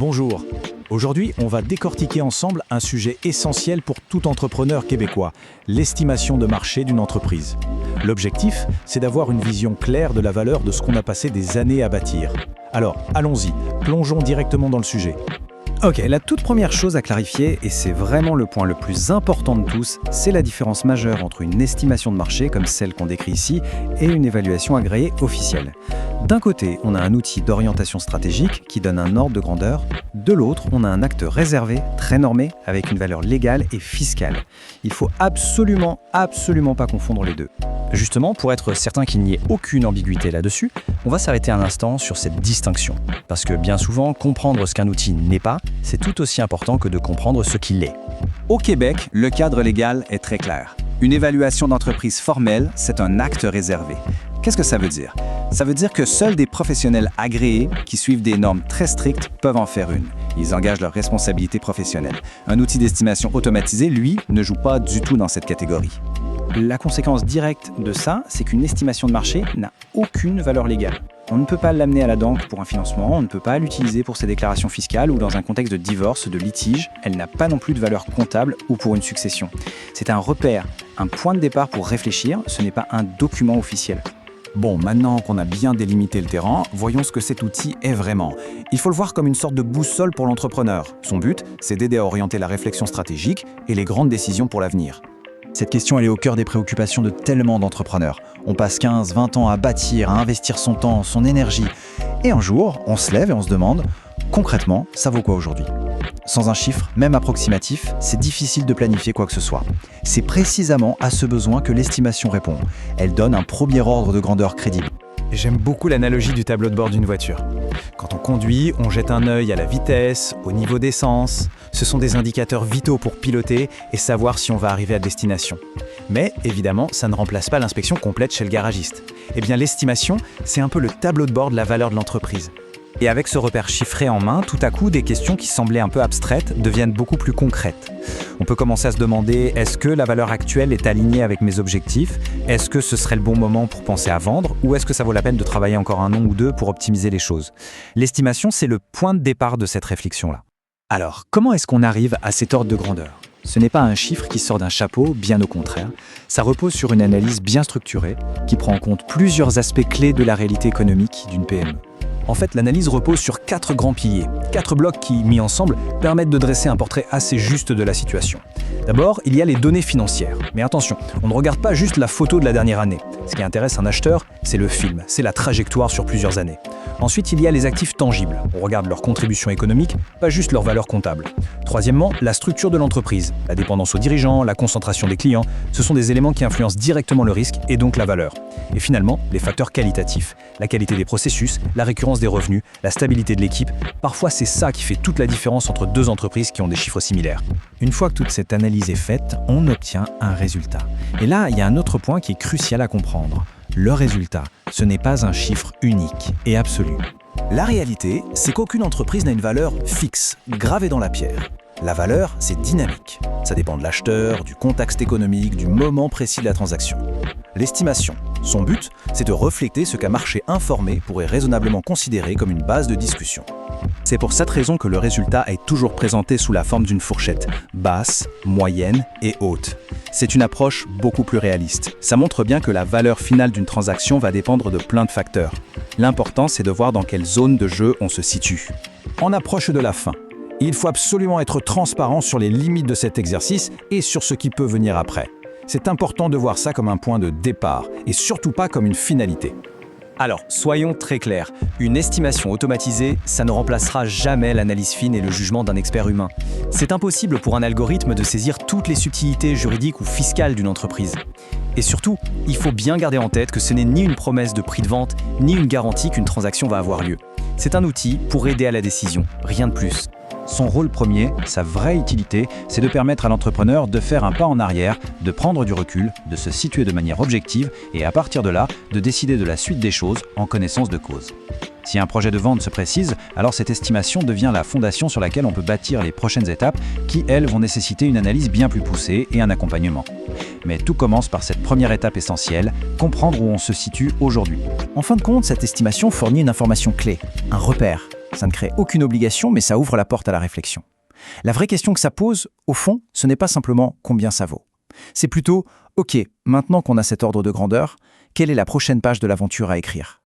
Bonjour. Aujourd'hui, on va décortiquer ensemble un sujet essentiel pour tout entrepreneur québécois, l'estimation de marché d'une entreprise. L'objectif, c'est d'avoir une vision claire de la valeur de ce qu'on a passé des années à bâtir. Alors, allons-y, plongeons directement dans le sujet. Ok, la toute première chose à clarifier, et c'est vraiment le point le plus important de tous, c'est la différence majeure entre une estimation de marché, comme celle qu'on décrit ici, et une évaluation agréée officielle. D'un côté, on a un outil d'orientation stratégique qui donne un ordre de grandeur. De l'autre, on a un acte réservé, très normé, avec une valeur légale et fiscale. Il faut absolument pas confondre les deux. Justement, pour être certain qu'il n'y ait aucune ambiguïté là-dessus, on va s'arrêter un instant sur cette distinction. Parce que bien souvent, comprendre ce qu'un outil n'est pas, c'est tout aussi important que de comprendre ce qu'il est. Au Québec, le cadre légal est très clair. Une évaluation d'entreprise formelle, c'est un acte réservé. Qu'est-ce que ça veut dire? Ça veut dire que seuls des professionnels agréés qui suivent des normes très strictes peuvent en faire une. Ils engagent leurs responsabilités professionnelles. Un outil d'estimation automatisé, lui, ne joue pas du tout dans cette catégorie. La conséquence directe de ça, c'est qu'une estimation de marché n'a aucune valeur légale. On ne peut pas l'amener à la banque pour un financement, on ne peut pas l'utiliser pour ses déclarations fiscales ou dans un contexte de divorce, de litige. Elle n'a pas non plus de valeur comptable ou pour une succession. C'est un repère, un point de départ pour réfléchir, ce n'est pas un document officiel. Bon, maintenant qu'on a bien délimité le terrain, voyons ce que cet outil est vraiment. Il faut le voir comme une sorte de boussole pour l'entrepreneur. Son but, c'est d'aider à orienter la réflexion stratégique et les grandes décisions pour l'avenir. Cette question, elle est au cœur des préoccupations de tellement d'entrepreneurs. On passe 15, 20 ans à bâtir, à investir son temps, son énergie. Et un jour, on se lève et on se demande, concrètement, ça vaut quoi aujourd'hui ? Sans un chiffre, même approximatif, c'est difficile de planifier quoi que ce soit. C'est précisément à ce besoin que l'estimation répond. Elle donne un premier ordre de grandeur crédible. J'aime beaucoup l'analogie du tableau de bord d'une voiture. Quand on conduit, on jette un œil à la vitesse, au niveau d'essence. Ce sont des indicateurs vitaux pour piloter et savoir si on va arriver à destination. Mais évidemment, ça ne remplace pas l'inspection complète chez le garagiste. Eh bien, l'estimation, c'est un peu le tableau de bord de la valeur de l'entreprise. Et avec ce repère chiffré en main, tout à coup, des questions qui semblaient un peu abstraites deviennent beaucoup plus concrètes. On peut commencer à se demander, est-ce que la valeur actuelle est alignée avec mes objectifs? Est-ce que ce serait le bon moment pour penser à vendre? Ou est-ce que ça vaut la peine de travailler encore un an ou deux pour optimiser les choses? L'estimation, c'est le point de départ de cette réflexion-là. Alors, comment est-ce qu'on arrive à cet ordre de grandeur ? Ce n'est pas un chiffre qui sort d'un chapeau, bien au contraire. Ça repose sur une analyse bien structurée qui prend en compte plusieurs aspects clés de la réalité économique d'une PME. En fait, l'analyse repose sur 4 grands piliers, 4 blocs qui, mis ensemble, permettent de dresser un portrait assez juste de la situation. D'abord, il y a les données financières. Mais attention, on ne regarde pas juste la photo de la dernière année. Ce qui intéresse un acheteur, c'est le film, c'est la trajectoire sur plusieurs années. Ensuite, il y a les actifs tangibles. On regarde leur contribution économique, pas juste leur valeur comptable. Troisièmement, la structure de l'entreprise, la dépendance aux dirigeants, la concentration des clients, ce sont des éléments qui influencent directement le risque et donc la valeur. Et finalement, les facteurs qualitatifs, la qualité des processus, la récurrence des revenus, la stabilité de l'équipe, parfois c'est ça qui fait toute la différence entre deux entreprises qui ont des chiffres similaires. Une fois que toute cette analyse est faite, on obtient un résultat. Et là, il y a un autre point qui est crucial à comprendre. Le résultat, ce n'est pas un chiffre unique et absolu. La réalité, c'est qu'aucune entreprise n'a une valeur fixe, gravée dans la pierre. La valeur, c'est dynamique. Ça dépend de l'acheteur, du contexte économique, du moment précis de la transaction. L'estimation, son but, c'est de refléter ce qu'un marché informé pourrait raisonnablement considérer comme une base de discussion. C'est pour cette raison que le résultat est toujours présenté sous la forme d'une fourchette, basse, moyenne et haute. C'est une approche beaucoup plus réaliste. Ça montre bien que la valeur finale d'une transaction va dépendre de plein de facteurs. L'important, c'est de voir dans quelle zone de jeu on se situe. On approche de la fin. Il faut absolument être transparent sur les limites de cet exercice et sur ce qui peut venir après. C'est important de voir ça comme un point de départ et surtout pas comme une finalité. Alors, soyons très clairs, une estimation automatisée, ça ne remplacera jamais l'analyse fine et le jugement d'un expert humain. C'est impossible pour un algorithme de saisir toutes les subtilités juridiques ou fiscales d'une entreprise. Et surtout, il faut bien garder en tête que ce n'est ni une promesse de prix de vente, ni une garantie qu'une transaction va avoir lieu. C'est un outil pour aider à la décision, rien de plus. Son rôle premier, sa vraie utilité, c'est de permettre à l'entrepreneur de faire un pas en arrière, de prendre du recul, de se situer de manière objective et à partir de là, de décider de la suite des choses en connaissance de cause. Si un projet de vente se précise, alors cette estimation devient la fondation sur laquelle on peut bâtir les prochaines étapes qui, elles, vont nécessiter une analyse bien plus poussée et un accompagnement. Mais tout commence par cette première étape essentielle, comprendre où on se situe aujourd'hui. En fin de compte, cette estimation fournit une information clé, un repère. Ça ne crée aucune obligation, mais ça ouvre la porte à la réflexion. La vraie question que ça pose, au fond, ce n'est pas simplement combien ça vaut. C'est plutôt, ok, maintenant qu'on a cet ordre de grandeur, quelle est la prochaine page de l'aventure à écrire ?